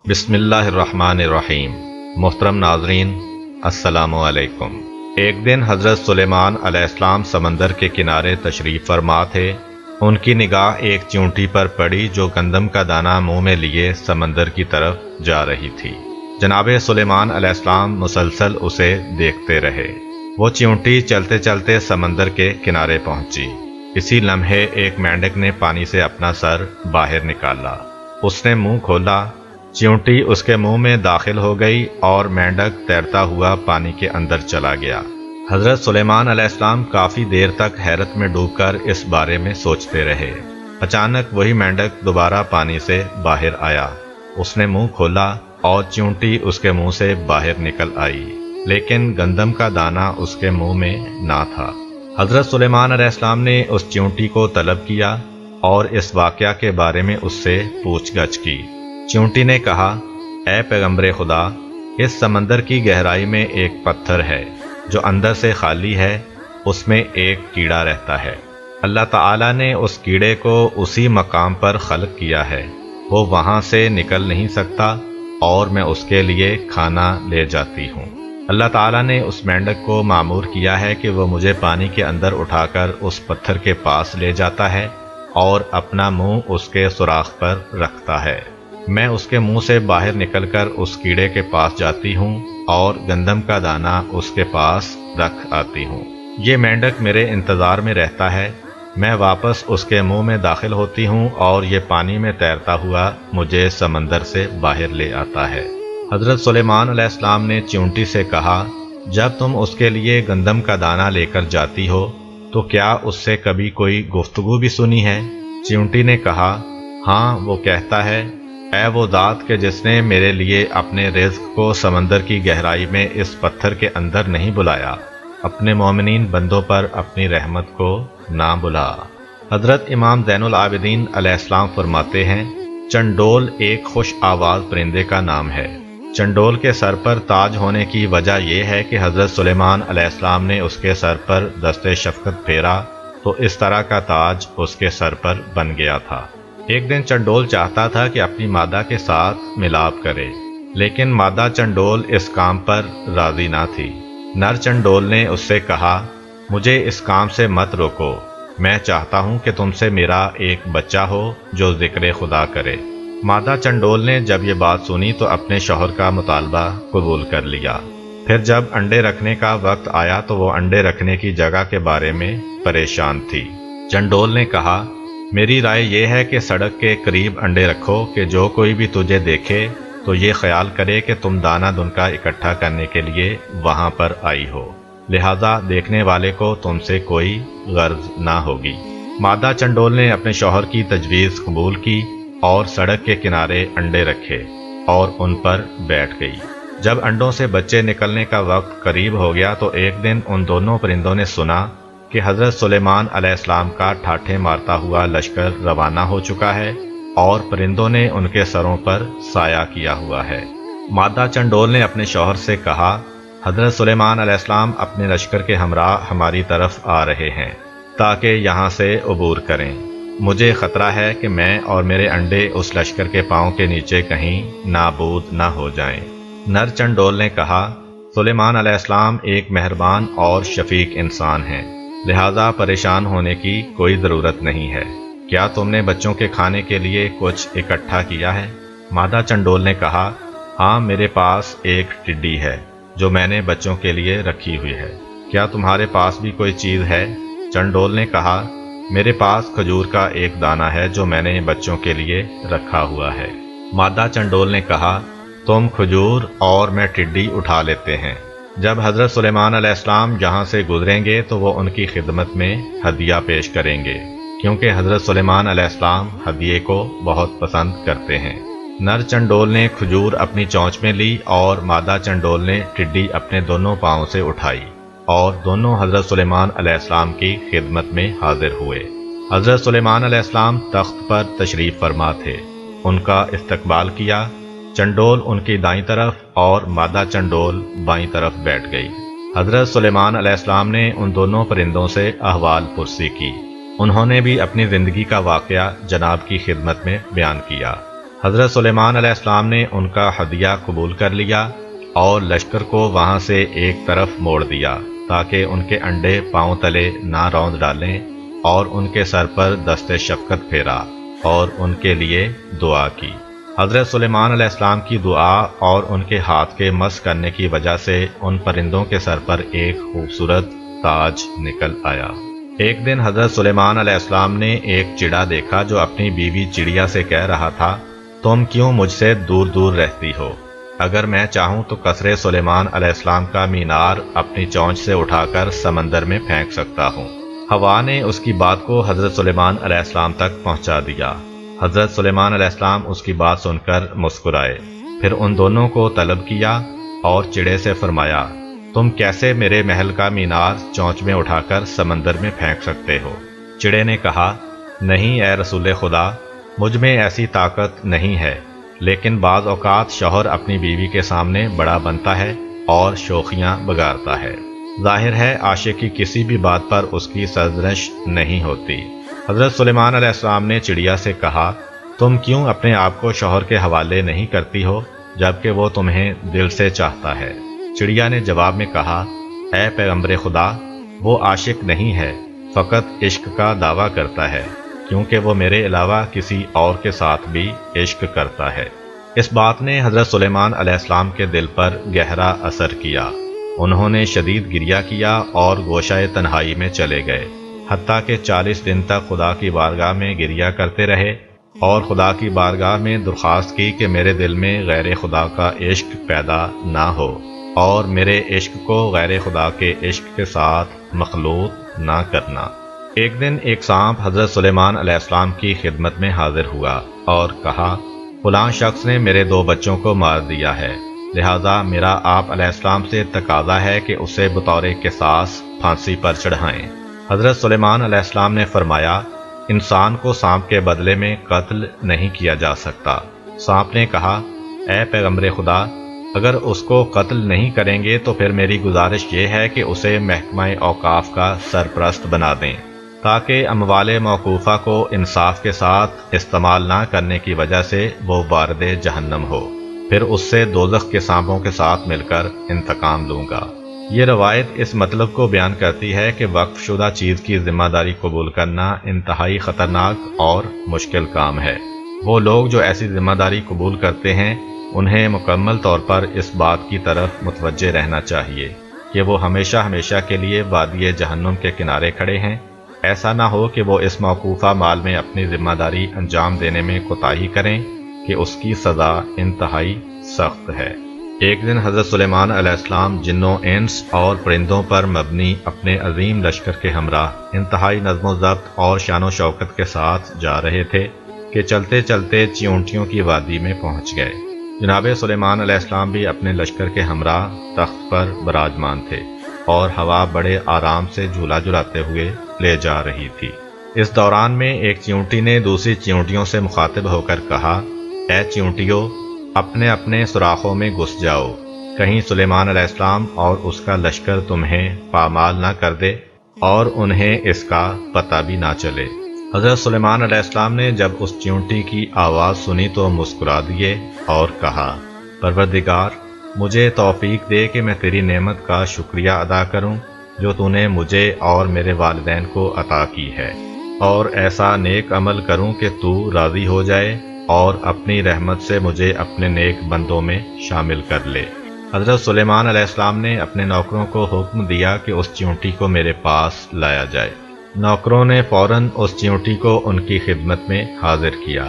بسم اللہ الرحمن الرحیم۔ محترم ناظرین، السلام علیکم۔ ایک دن حضرت سلیمان علیہ السلام سمندر کے کنارے تشریف فرما تھے۔ ان کی نگاہ ایک چیونٹی پر پڑی جو گندم کا دانہ منہ میں لیے سمندر کی طرف جا رہی تھی۔ جناب سلیمان علیہ السلام مسلسل اسے دیکھتے رہے۔ وہ چیونٹی چلتے چلتے سمندر کے کنارے پہنچی۔ اسی لمحے ایک مینڈک نے پانی سے اپنا سر باہر نکالا۔ اس نے منہ کھولا، چیونٹی اس کے منہ میں داخل ہو گئی اور مینڈک تیرتا ہوا پانی کے اندر چلا گیا۔ حضرت سلیمان علیہ السلام کافی دیر تک حیرت میں ڈوب کر اس بارے میں سوچتے رہے۔ اچانک وہی مینڈک دوبارہ پانی سے باہر آیا۔ اس نے منہ کھولا اور چیونٹی اس کے منہ سے باہر نکل آئی، لیکن گندم کا دانہ اس کے منہ میں نہ تھا۔ حضرت سلیمان علیہ السلام نے اس چیونٹی کو طلب کیا اور اس واقعہ کے بارے میں اس سے پوچھ گچھ کی۔ چیونٹی نے کہا، اے پیغمبر خدا، اس سمندر کی گہرائی میں ایک پتھر ہے جو اندر سے خالی ہے، اس میں ایک کیڑا رہتا ہے۔ اللہ تعالیٰ نے اس کیڑے کو اسی مقام پر خلق کیا ہے، وہ وہاں سے نکل نہیں سکتا اور میں اس کے لیے کھانا لے جاتی ہوں۔ اللہ تعالیٰ نے اس مینڈک کو مامور کیا ہے کہ وہ مجھے پانی کے اندر اٹھا کر اس پتھر کے پاس لے جاتا ہے اور اپنا منہ اس کے سوراخ پر رکھتا ہے۔ میں اس کے منہ سے باہر نکل کر اس کیڑے کے پاس جاتی ہوں اور گندم کا دانہ اس کے پاس رکھ آتی ہوں۔ یہ مینڈک میرے انتظار میں رہتا ہے، میں واپس اس کے منہ میں داخل ہوتی ہوں اور یہ پانی میں تیرتا ہوا مجھے سمندر سے باہر لے آتا ہے۔ حضرت سلیمان علیہ السلام نے چیونٹی سے کہا، جب تم اس کے لیے گندم کا دانہ لے کر جاتی ہو تو کیا اس سے کبھی کوئی گفتگو بھی سنی ہے؟ چیونٹی نے کہا، ہاں، وہ کہتا ہے، اے وہ ذات کہ جس نے میرے لیے اپنے رزق کو سمندر کی گہرائی میں اس پتھر کے اندر نہیں بلایا، اپنے مومنین بندوں پر اپنی رحمت کو نہ بلا۔ حضرت امام زین العابدین علیہ السلام فرماتے ہیں، چنڈول ایک خوش آواز پرندے کا نام ہے۔ چنڈول کے سر پر تاج ہونے کی وجہ یہ ہے کہ حضرت سلیمان علیہ السلام نے اس کے سر پر دست شفقت پھیرا تو اس طرح کا تاج اس کے سر پر بن گیا تھا۔ ایک دن چنڈول چاہتا تھا کہ اپنی مادہ کے ساتھ ملاپ کرے، لیکن مادہ چنڈول اس کام پر راضی نہ تھی۔ نر چنڈول نے اس سے کہا، مجھے اس کام سے مت روکو، میں چاہتا ہوں کہ تم سے میرا ایک بچہ ہو جو ذکر خدا کرے۔ مادہ چنڈول نے جب یہ بات سنی تو اپنے شوہر کا مطالبہ قبول کر لیا۔ پھر جب انڈے رکھنے کا وقت آیا تو وہ انڈے رکھنے کی جگہ کے بارے میں پریشان تھی۔ چنڈول نے کہا، میری رائے یہ ہے کہ سڑک کے قریب انڈے رکھو کہ جو کوئی بھی تجھے دیکھے تو یہ خیال کرے کہ تم دانہ دنکا اکٹھا کرنے کے لیے وہاں پر آئی ہو، لہذا دیکھنے والے کو تم سے کوئی غرض نہ ہوگی۔ مادہ چنڈول نے اپنے شوہر کی تجویز قبول کی اور سڑک کے کنارے انڈے رکھے اور ان پر بیٹھ گئی۔ جب انڈوں سے بچے نکلنے کا وقت قریب ہو گیا تو ایک دن ان دونوں پرندوں نے سنا کہ حضرت سلیمان علیہ السلام کا ٹھاٹھے مارتا ہوا لشکر روانہ ہو چکا ہے اور پرندوں نے ان کے سروں پر سایہ کیا ہوا ہے۔ مادہ چنڈول نے اپنے شوہر سے کہا، حضرت سلیمان علیہ السلام اپنے لشکر کے ہمراہ ہماری طرف آ رہے ہیں تاکہ یہاں سے عبور کریں۔ مجھے خطرہ ہے کہ میں اور میرے انڈے اس لشکر کے پاؤں کے نیچے کہیں نابود نہ ہو جائیں۔ نر چنڈول نے کہا، سلیمان علیہ السلام ایک مہربان اور شفیق انسان ہیں، لہذا پریشان ہونے کی کوئی ضرورت نہیں ہے۔ کیا تم نے بچوں کے کھانے کے لیے کچھ اکٹھا کیا ہے؟ مادہ چنڈول نے کہا، ہاں، میرے پاس ایک ٹڈی ہے جو میں نے بچوں کے لیے رکھی ہوئی ہے۔ کیا تمہارے پاس بھی کوئی چیز ہے؟ چنڈول نے کہا، میرے پاس کھجور کا ایک دانہ ہے جو میں نے بچوں کے لیے رکھا ہوا ہے۔ مادہ چنڈول نے کہا، تم کھجور اور میں ٹڈی اٹھا لیتے ہیں۔ جب حضرت سلیمان علیہ السلام جہاں سے گزریں گے تو وہ ان کی خدمت میں ہدیہ پیش کریں گے، کیونکہ حضرت سلیمان علیہ السلام ہدیے کو بہت پسند کرتے ہیں۔ نر چنڈول نے کھجور اپنی چونچ میں لی اور مادہ چنڈول نے ٹڈی اپنے دونوں پاؤں سے اٹھائی اور دونوں حضرت سلیمان علیہ السلام کی خدمت میں حاضر ہوئے۔ حضرت سلیمان علیہ السلام تخت پر تشریف فرما تھے، ان کا استقبال کیا۔ چنڈول ان کی دائیں طرف اور مادہ چنڈول بائیں طرف بیٹھ گئی۔ حضرت سلیمان علیہ السلام نے ان دونوں پرندوں سے احوال پرسی کی۔ انہوں نے بھی اپنی زندگی کا واقعہ جناب کی خدمت میں بیان کیا۔ حضرت سلیمان علیہ السلام نے ان کا ہدیہ قبول کر لیا اور لشکر کو وہاں سے ایک طرف موڑ دیا تاکہ ان کے انڈے پاؤں تلے نہ روند ڈالیں، اور ان کے سر پر دست شفقت پھیرا اور ان کے لیے دعا کی۔ حضرت سلیمان علیہ السلام کی دعا اور ان کے ہاتھ کے مس کرنے کی وجہ سے ان پرندوں کے سر پر ایک خوبصورت تاج نکل آیا۔ ایک دن حضرت سلیمان علیہ السلام نے ایک چڑا دیکھا جو اپنی بیوی چڑیا سے کہہ رہا تھا، تم کیوں مجھ سے دور دور رہتی ہو؟ اگر میں چاہوں تو قصر سلیمان علیہ السلام کا مینار اپنی چونچ سے اٹھا کر سمندر میں پھینک سکتا ہوں۔ ہوا نے اس کی بات کو حضرت سلیمان علیہ السلام تک پہنچا دیا۔ حضرت سلیمان علیہ السلام اس کی بات سن کر مسکرائے، پھر ان دونوں کو طلب کیا اور چڑے سے فرمایا، تم کیسے میرے محل کا مینار چونچ میں اٹھا کر سمندر میں پھینک سکتے ہو؟ چڑے نے کہا، نہیں اے رسول خدا، مجھ میں ایسی طاقت نہیں ہے، لیکن بعض اوقات شوہر اپنی بیوی کے سامنے بڑا بنتا ہے اور شوخیاں بگاڑتا ہے۔ ظاہر ہے عاشق کی کسی بھی بات پر اس کی سرزنش نہیں ہوتی۔ حضرت سلیمان علیہ السلام نے چڑیا سے کہا، تم کیوں اپنے آپ کو شوہر کے حوالے نہیں کرتی ہو جبکہ وہ تمہیں دل سے چاہتا ہے؟ چڑیا نے جواب میں کہا، اے پیغمبر خدا، وہ عاشق نہیں ہے، فقط عشق کا دعویٰ کرتا ہے، کیونکہ وہ میرے علاوہ کسی اور کے ساتھ بھی عشق کرتا ہے۔ اس بات نے حضرت سلیمان علیہ السلام کے دل پر گہرا اثر کیا۔ انہوں نے شدید گریہ کیا اور گوشہ تنہائی میں چلے گئے، حتیٰ کہ 40 دن تک خدا کی بارگاہ میں گریہ کرتے رہے اور خدا کی بارگاہ میں درخواست کی کہ میرے دل میں غیر خدا کا عشق پیدا نہ ہو اور میرے عشق کو غیر خدا کے عشق کے ساتھ مخلوط نہ کرنا۔ ایک دن ایک سانپ حضرت سلیمان علیہ السلام کی خدمت میں حاضر ہوا اور کہا، فلاں شخص نے میرے 2 بچوں کو مار دیا ہے، لہذا میرا آپ علیہ السلام سے تقاضا ہے کہ اسے بطور قصاص پھانسی پر چڑھائیں۔ حضرت سلیمان علیہ السلام نے فرمایا، انسان کو سانپ کے بدلے میں قتل نہیں کیا جا سکتا۔ سانپ نے کہا، اے پیغمبر خدا، اگر اس کو قتل نہیں کریں گے تو پھر میری گزارش یہ ہے کہ اسے محکمہ اوقاف کا سرپرست بنا دیں، تاکہ اموال موقوفہ کو انصاف کے ساتھ استعمال نہ کرنے کی وجہ سے وہ وارد جہنم ہو، پھر اس سے دوزخ کے سانپوں کے ساتھ مل کر انتقام لوں گا۔ یہ روایت اس مطلب کو بیان کرتی ہے کہ وقف شدہ چیز کی ذمہ داری قبول کرنا انتہائی خطرناک اور مشکل کام ہے۔ وہ لوگ جو ایسی ذمہ داری قبول کرتے ہیں انہیں مکمل طور پر اس بات کی طرف متوجہ رہنا چاہیے کہ وہ ہمیشہ ہمیشہ کے لیے وادی جہنم کے کنارے کھڑے ہیں۔ ایسا نہ ہو کہ وہ اس موقوفہ مال میں اپنی ذمہ داری انجام دینے میں کوتاہی کریں کہ اس کی سزا انتہائی سخت ہے۔ ایک دن حضرت سلیمان علیہ السلام جنوں انس اور پرندوں پر مبنی اپنے عظیم لشکر کے ہمراہ انتہائی نظم و ضبط اور شان و شوکت کے ساتھ جا رہے تھے کہ چلتے چلتے چیونٹیوں کی وادی میں پہنچ گئے۔ جناب سلیمان علیہ السلام بھی اپنے لشکر کے ہمراہ تخت پر براجمان تھے اور ہوا بڑے آرام سے جھولا جھلاتے ہوئے لے جا رہی تھی۔ اس دوران میں ایک چیونٹی نے دوسری چیونٹیوں سے مخاطب ہو کر کہا، اے چیونٹیوں، اپنے اپنے سوراخوں میں گھس جاؤ، کہیں سلیمان علیہ السلام اور اس کا لشکر تمہیں پامال نہ کر دے اور انہیں اس کا پتہ بھی نہ چلے۔ حضرت سلیمان علیہ السلام نے جب اس چیونٹی کی آواز سنی تو مسکرا دیے اور کہا، پروردگار، مجھے توفیق دے کہ میں تیری نعمت کا شکریہ ادا کروں جو تو نے مجھے اور میرے والدین کو عطا کی ہے، اور ایسا نیک عمل کروں کہ تو راضی ہو جائے اور اپنی رحمت سے مجھے اپنے نیک بندوں میں شامل کر لے۔ حضرت سلیمان علیہ السلام نے اپنے نوکروں کو حکم دیا کہ اس چیونٹی کو میرے پاس لایا جائے۔ نوکروں نے فوراً اس چیونٹی کو ان کی خدمت میں حاضر کیا۔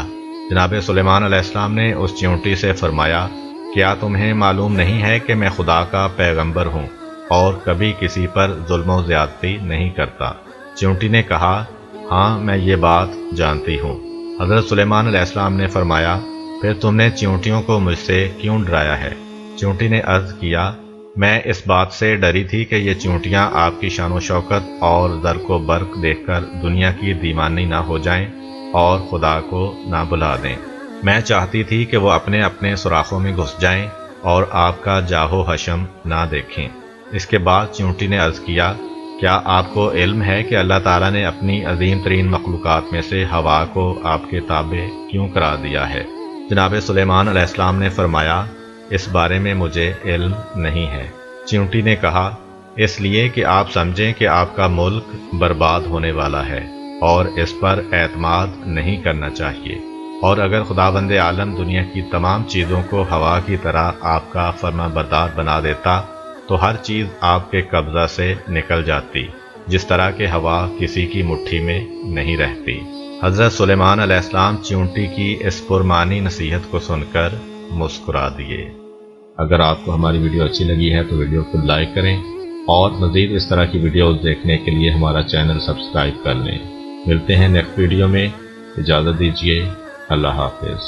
جناب سلیمان علیہ السلام نے اس چیونٹی سے فرمایا، کیا تمہیں معلوم نہیں ہے کہ میں خدا کا پیغمبر ہوں اور کبھی کسی پر ظلم و زیادتی نہیں کرتا؟ چیونٹی نے کہا، ہاں میں یہ بات جانتی ہوں۔ حضرت سلیمان علیہ السلام نے فرمایا، پھر تم نے چیونٹیوں کو مجھ سے کیوں ڈرایا ہے؟ چیونٹی نے عرض کیا، میں اس بات سے ڈری تھی کہ یہ چیونٹیاں آپ کی شان و شوکت اور زر کو برق دیکھ کر دنیا کی دیوانی نہ ہو جائیں اور خدا کو نہ بلا دیں۔ میں چاہتی تھی کہ وہ اپنے اپنے سوراخوں میں گھس جائیں اور آپ کا جاہ و حشم نہ دیکھیں۔ اس کے بعد چیونٹی نے عرض کیا، کیا آپ کو علم ہے کہ اللہ تعالیٰ نے اپنی عظیم ترین مخلوقات میں سے ہوا کو آپ کے تابع کیوں کرا دیا ہے؟ جناب سلیمان علیہ السلام نے فرمایا اس بارے میں مجھے علم نہیں ہے۔ چیونٹی نے کہا اس لیے کہ آپ سمجھیں کہ آپ کا ملک برباد ہونے والا ہے اور اس پر اعتماد نہیں کرنا چاہیے، اور اگر خداوند عالم دنیا کی تمام چیزوں کو ہوا کی طرح آپ کا فرما بردار بنا دیتا تو ہر چیز آپ کے قبضہ سے نکل جاتی، جس طرح کہ ہوا کسی کی مٹھی میں نہیں رہتی۔ حضرت سلیمان علیہ السلام چیونٹی کی اس پرمانی نصیحت کو سن کر مسکرا دیے۔ اگر آپ کو ہماری ویڈیو اچھی لگی ہے تو ویڈیو کو لائک کریں اور مزید اس طرح کی ویڈیوز دیکھنے کے لیے ہمارا چینل سبسکرائب کر لیں۔ ملتے ہیں نیکسٹ ویڈیو میں، اجازت دیجیے، اللہ حافظ۔